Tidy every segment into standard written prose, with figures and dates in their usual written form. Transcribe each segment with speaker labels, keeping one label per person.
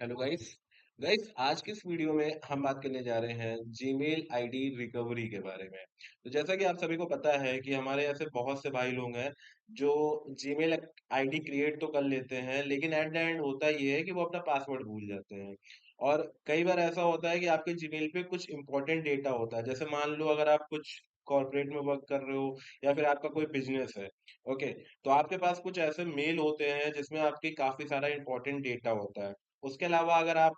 Speaker 1: Hello guys. आज की इस वीडियो में हम बात करने जा रहे हैं जीमेल आईडी रिकवरी के बारे में। तो जैसा कि आप सभी को पता है कि हमारे ऐसे बहुत से भाई लोग हैं जो जीमेल आईडी क्रिएट तो कर लेते हैं, लेकिन एट द एंड होता ये है कि वो अपना पासवर्ड भूल जाते हैं। और कई बार ऐसा होता है कि आपके जीमेल पे कुछ इंपॉर्टेंट डेटा होता है, जैसे मान लो अगर आप कुछ कॉर्पोरेट में वर्क कर रहे हो या फिर आपका कोई बिजनेस है। ओके, तो आपके पास कुछ ऐसे मेल होते हैं जिसमें आपकी काफी सारा इंपॉर्टेंट डेटा होता है। उसके अलावा अगर आप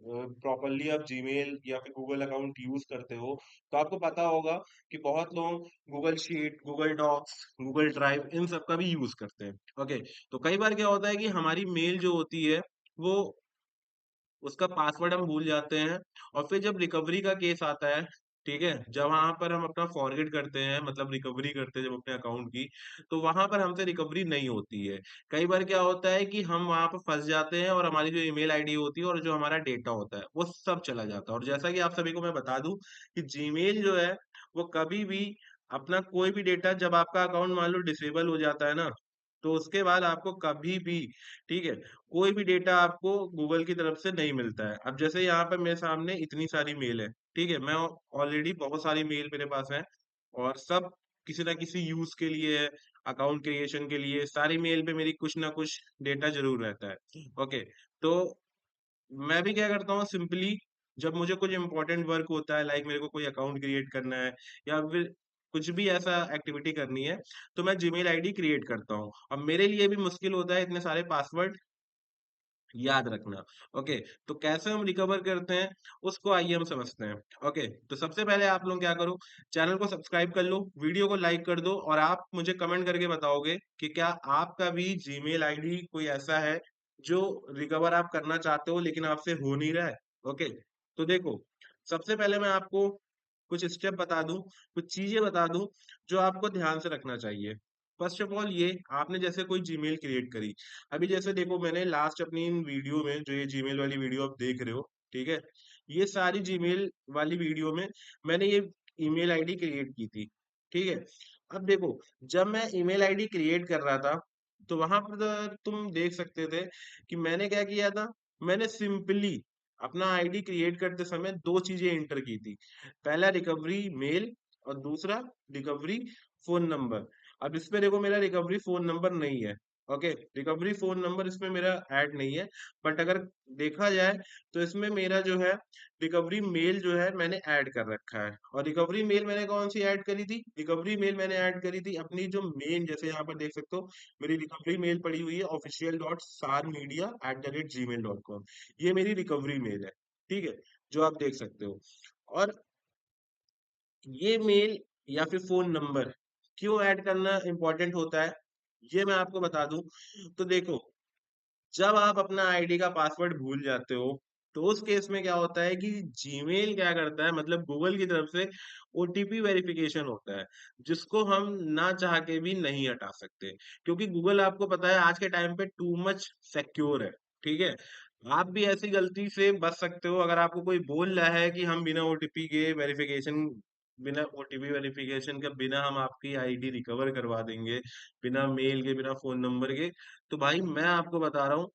Speaker 1: प्रॉपरली आप जीमेल या फिर गूगल अकाउंट यूज करते हो, तो आपको पता होगा कि बहुत लोग Google sheet, Google docs, Google drive इन सब का भी यूज करते हैं। ओके, तो कई बार क्या होता है कि हमारी मेल जो होती है वो उसका पासवर्ड हम भूल जाते हैं, और फिर जब रिकवरी का केस आता है, ठीक है, जब वहां पर हम अपना फॉरगेट करते हैं, मतलब रिकवरी करते हैं जब अपने अकाउंट की, तो वहां पर हमसे रिकवरी नहीं होती है। कई बार क्या होता है कि हम वहां पर फंस जाते हैं और हमारी जो ईमेल आईडी होती है और जो हमारा डेटा होता है वो सब चला जाता है। और जैसा कि आप सभी को मैं बता दूं कि जीमेल जो है वो कभी भी अपना कोई भी डेटा, जब आपका अकाउंट मान लो डिसेबल हो जाता है ना, तो उसके बाद आपको कभी भी, ठीक है, कोई भी डेटा आपको गूगल की तरफ से नहीं मिलता है। अब जैसे यहाँ पर मेरे सामने इतनी सारी मेल है, ठीक है, मैं ऑलरेडी बहुत सारी मेल मेरे पास है, और सब किसी ना किसी यूज के लिए है, अकाउंट क्रिएशन के लिए। सारी मेल पे मेरी कुछ ना कुछ डेटा जरूर रहता है। ओके, तो मैं भी क्या करता हूँ सिंपली, जब मुझे कुछ इंपॉर्टेंट वर्क होता है, लाइक मेरे को कोई अकाउंट क्रिएट करना है या फिर कुछ भी ऐसा एक्टिविटी करनी है, तो मैं जीमेल आईडी क्रिएट करता हूँ। अब मेरे लिए भी मुश्किल होता है इतने सारे पासवर्ड याद रखना। ओके, तो कैसे हम रिकवर करते हैं उसको आइए हम समझते हैं। ओके, तो सबसे पहले आप लोग क्या करो, चैनल को सब्सक्राइब कर लो, वीडियो को लाइक कर दो, और आप मुझे कमेंट करके बताओगे कि क्या आपका भी जीमेल आईडी कोई ऐसा है जो रिकवर आप करना चाहते हो लेकिन आपसे हो नहीं रहा है। ओके, तो देखो, सबसे पहले मैं आपको कुछ स्टेप बता दूं, कुछ चीजें बता दूं जो आपको ध्यान से रखना चाहिए। फर्स्ट ऑफ ऑल, ये आपने जैसे कोई जीमेल क्रिएट करी, अभी जैसे देखो मैंने लास्ट अपनी इन वीडियो में, जो ये जीमेल वाली वीडियो आप देख रहे हो, ठीक है, ये सारी जीमेल वाली वीडियो में मैंने ये ईमेल आईडी क्रिएट की थी। ठीक है, अब देखो, जब मैं ईमेल आईडी क्रिएट कर रहा था, तो वहां पर तुम देख सकते थे कि मैंने क्या किया था। मैंने सिंपली अपना आईडी क्रिएट करते समय दो चीजें इंटर की थी। पहला रिकवरी मेल, और दूसरा रिकवरी फोन नंबर। अब इसमें देखो मेरा रिकवरी फोन नंबर नहीं है। ओके, रिकवरी फोन नंबर इसमें मेरा ऐड नहीं है, बट अगर देखा जाए तो इसमें मेरा जो है रिकवरी मेल जो है मैंने ऐड कर रखा है। और रिकवरी मेल मैंने कौन सी ऐड करी थी? रिकवरी मेल मैंने ऐड करी थी अपनी जो मेन, जैसे यहाँ पर देख सकते हो मेरी रिकवरी मेल पड़ी हुई है official.sarmedia@gmail.com। ये मेरी रिकवरी मेल है, ठीक है, जो आप देख सकते हो। और ये मेल या फिर फोन नंबर क्यों ऐड करना इंपॉर्टेंट होता है, ये मैं आपको बता दूं। तो देखो, जब आप अपना आईडी का पासवर्ड भूल जाते हो, तो उस केस में क्या होता है कि जीमेल क्या करता है, मतलब गूगल की तरफ से ओटीपी वेरिफिकेशन होता है, जिसको हम ना चाह के भी नहीं हटा सकते, क्योंकि गूगल आपको पता है आज के टाइम पे टू मच सिक्योर है। ठीक है, आप भी ऐसी गलती से बच सकते हो, अगर आपको कोई बोल रहा है कि हम बिना ओटीपी के वेरिफिकेशन, बिना ओटीपी वेरिफिकेशन के बिना हम आपकी आईडी रिकवर करवा देंगे, बिना मेल के, बिना फोन नंबर के, तो भाई मैं आपको बता रहा हूँ,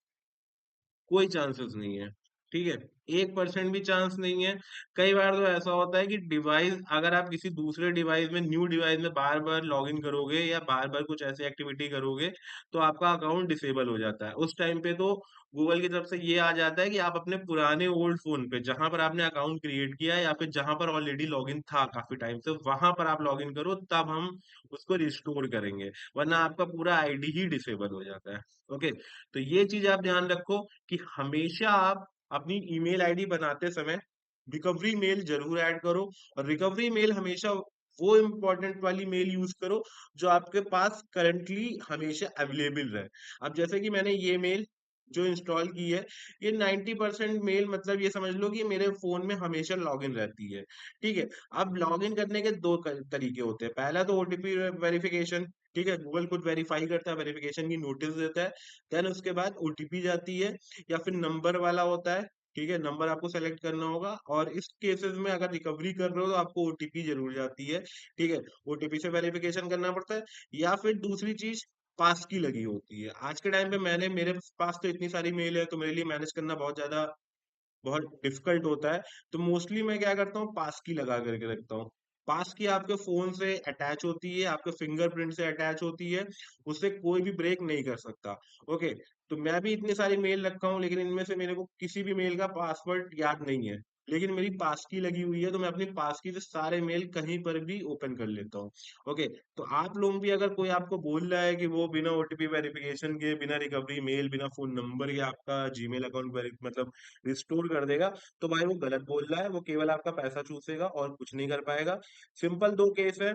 Speaker 1: कोई चांसेस नहीं है। ठीक है, 1% भी चांस नहीं है। कई बार तो ऐसा होता है कि डिवाइस, अगर आप किसी दूसरे डिवाइस में, न्यू डिवाइस में बार बार लॉग इन करोगे या बार बार कुछ ऐसी एक्टिविटी करोगे, तो आपका अकाउंट डिसेबल हो जाता है। उस टाइम पे तो गूगल की तरफ से ये आ जाता है कि आप अपने पुराने ओल्ड फोन पे, जहां पर आपने अकाउंट क्रिएट किया है या फिर जहां पर ऑलरेडी लॉग इन था काफी टाइम से, वहां पर आप लॉग इन करो, तब हम उसको रिस्टोर करेंगे, वरना आपका पूरा आईडी ही डिसेबल हो जाता है। ओके, तो ये चीज आप ध्यान रखो कि हमेशा आप अपनी ईमेल आईडी बनाते समय रिकवरी मेल जरूर ऐड करो। और रिकवरी मेल हमेशा वो इंपॉर्टेंट वाली मेल यूज करो जो आपके पास करंटली हमेशा अवेलेबल रहे। अब जैसे कि मैंने ये मेल जो इंस्टॉल की है, ये 90% मेल, मतलब ये समझ लो कि मेरे फोन में हमेशा लॉगिन रहती है। ठीक है, अब लॉगिन करने के दो तरीके होते हैं। पहला तो ओटीपी वेरिफिकेशन, ठीक है, गूगल खुद वेरीफाई करता है, वेरिफिकेशन की नोटिस देता है। देन उसके बाद ओटीपी जाती है, या फिर नंबर वाला होता है। ठीक है, नंबर आपको सेलेक्ट करना होगा, और इस केसेस में अगर रिकवरी कर रहे हो तो आपको ओटीपी जरूर जाती है। ठीक है, ओटीपी से वेरिफिकेशन करना पड़ता है। या फिर दूसरी चीज, पास की लगी होती है। आज के टाइम पे मेरे पास तो इतनी सारी मेल है, तो मेरे लिए मैनेज करना बहुत डिफिकल्ट होता है। तो मोस्टली मैं क्या करता हूँ, पास की लगा करके रखता हूँ। पास की आपके फोन से अटैच होती है, आपके फिंगरप्रिंट से अटैच होती है, उससे कोई भी ब्रेक नहीं कर सकता। ओके। तो मैं भी इतनी सारी मेल रखा हूँ, लेकिन इनमें से मेरे को किसी भी मेल का पासवर्ड याद नहीं है। लेकिन मेरी पास की लगी हुई है, तो मैं अपनी पास की से सारे मेल कहीं पर भी ओपन कर लेता हूँ। ओके। तो आप लोग भी, अगर कोई आपको बोल रहा है कि वो बिना ओटीपी वेरिफिकेशन के, बिना रिकवरी मेल, बिना फोन नंबर के आपका जीमेल अकाउंट मतलब रिस्टोर कर देगा, तो भाई वो गलत बोल रहा है। वो केवल आपका पैसा चूसेगा और कुछ नहीं कर पाएगा। सिंपल दो केस है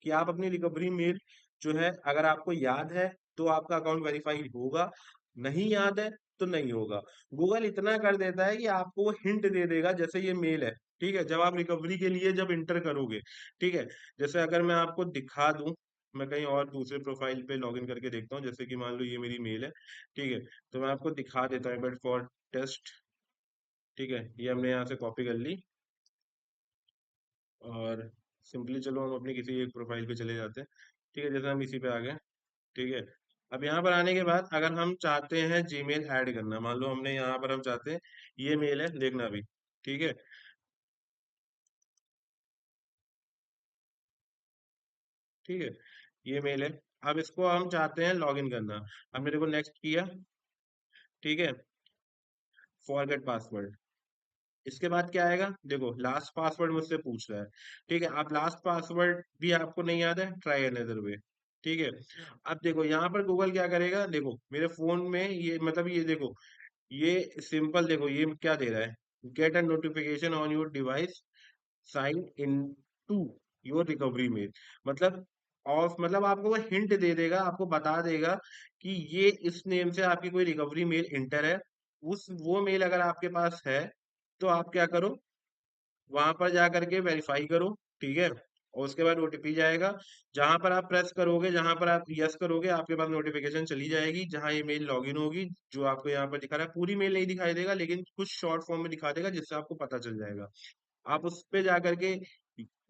Speaker 1: कि आप अपनी रिकवरी मेल जो है, अगर आपको याद है तो आपका अकाउंट वेरीफाई होगा, नहीं याद है तो नहीं होगा। गूगल इतना कर देता है कि आपको वो हिंट दे देगा, जैसे ये मेल है, ठीक है, जब आप रिकवरी के लिए जब इंटर करोगे, ठीक है, जैसे अगर मैं आपको दिखा दूं, मैं कहीं और दूसरे प्रोफाइल पे लॉगिन करके देखता हूँ, जैसे कि मान लो ये मेरी मेल है, ठीक है, तो मैं आपको दिखा देता हूँ, बट फॉर टेस्ट, ठीक है, ये हमने यहाँ से कॉपी कर ली, और सिंपली चलो हम अपनी किसी एक प्रोफाइल पे चले जाते हैं। ठीक है, जैसे हम इसी पे आ गए, ठीक है। अब यहाँ पर आने के बाद अगर हम चाहते हैं जीमेल ऐड करना, मान लो हमने यहाँ पर हम चाहते हैं, ये मेल है, देखना भी, ठीक है, ठीक है, ये मेल है। अब इसको हम चाहते हैं लॉगिन करना। अब मेरे को नेक्स्ट किया, ठीक है, फॉरगेट पासवर्ड। इसके बाद क्या आएगा, देखो लास्ट पासवर्ड मुझसे पूछ रहा है, ठीक है। अब लास्ट पासवर्ड भी आपको नहीं याद है, ट्राई अनदर वे, ठीक है। अब देखो यहाँ पर गूगल क्या करेगा, देखो मेरे फोन में ये, मतलब ये देखो, ये सिंपल देखो, ये क्या दे रहा है, get a notification on your device sign in to your recovery mail. मतलब ऑफ, मतलब आपको वो हिंट दे देगा, आपको बता देगा कि ये इस नेम से आपकी कोई रिकवरी मेल इंटर है। उस वो मेल अगर आपके पास है, तो आप क्या करो, वहां पर जा करके वेरीफाई करो, ठीक है, और उसके बाद ओटीपी जाएगा। जहां पर आप प्रेस करोगे, जहां पर आप यस करोगे, आपके पास नोटिफिकेशन चली जाएगी, जहां ये मेल लॉगिन होगी, जो आपको यहाँ पर दिखा रहा है, पूरी मेल नहीं दिखाई देगा, लेकिन कुछ शॉर्ट फॉर्म में दिखा देगा, जिससे आपको पता चल जाएगा। आप उस पे जा करके,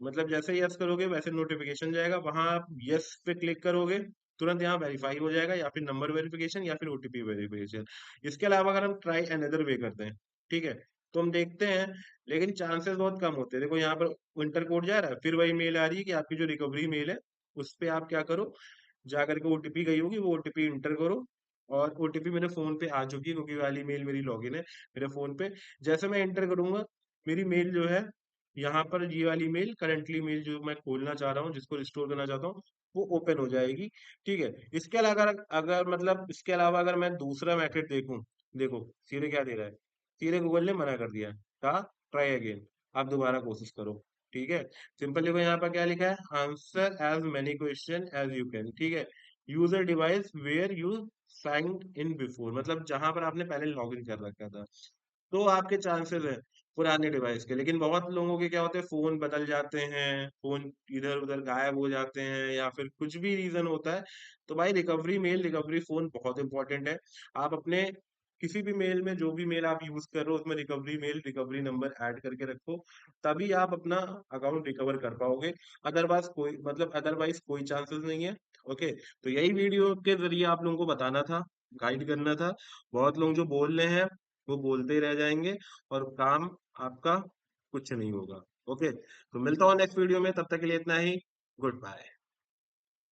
Speaker 1: मतलब जैसे यस करोगे वैसे नोटिफिकेशन जाएगा, वहां आप यस पे क्लिक करोगे, तुरंत यहाँ वेरीफाई हो जाएगा, या फिर नंबर वेरिफिकेशन या फिर ओटीपी वेरिफिकेशन। इसके अलावा अगर हम ट्राई अनदर वे करते हैं, ठीक है, तो हम देखते हैं, लेकिन चांसेस बहुत कम होते हैं। देखो यहाँ पर इंटर कोड जा रहा है, फिर वही मेल आ रही है कि आपकी जो रिकवरी मेल है, उस पे आप क्या करो, जा करके ओटीपी गई होगी, वो ओटीपी इंटर करो। और ओटीपी मेरे फोन पे आ चुकी है, क्योंकि वाली मेल मेरी लॉगिन है मेरे फोन पे। जैसे मैं इंटर करूंगा, मेरी मेल जो है, यहाँ पर ये वाली मेल, करंटली मेल जो मैं खोलना चाह रहा हूँ, जिसको रिस्टोर करना चाहता हूँ, वो ओपन हो जाएगी, ठीक है। इसके अलावा अगर अगर मतलब इसके अलावा अगर मैं दूसरा मेथड देखूं, देखो सीधे क्या दे रहा है, सीधे गूगल ने मना कर दिया, कहा ट्राई अगेन, आप दोबारा कोशिश करो, ठीक है। सिंपल देखो यहाँ पर क्या लिखा है, answer as many question as you can, ठीक है, user device where you signed in before, मतलब जहां पर आपने पहले लॉग इन कर रखा था, तो आपके चांसेस है पुराने डिवाइस के। लेकिन बहुत लोगों के क्या होते हैं, फोन बदल जाते हैं, फोन इधर उधर गायब हो जाते हैं, या फिर कुछ भी रीजन होता है। तो भाई रिकवरी मेल, रिकवरी फोन बहुत इंपॉर्टेंट है। आप अपने किसी भी मेल में, जो भी मेल आप यूज कर रहे हो, उसमें recovery mail, recovery number add करके रखो, तभी आप अपना अकाउंट रिकवर कर पाओगे। अदरवाइज कोई चांसेस नहीं है। ओके। तो यही वीडियो के जरिए आप लोगों को बताना था, गाइड करना था। बहुत लोग जो बोल रहे हैं, वो बोलते ही रह जाएंगे, और काम आपका कुछ नहीं होगा। ओके। तो मिलता हूँ नेक्स्ट वीडियो में, तब तक के लिए इतना ही। Good bye.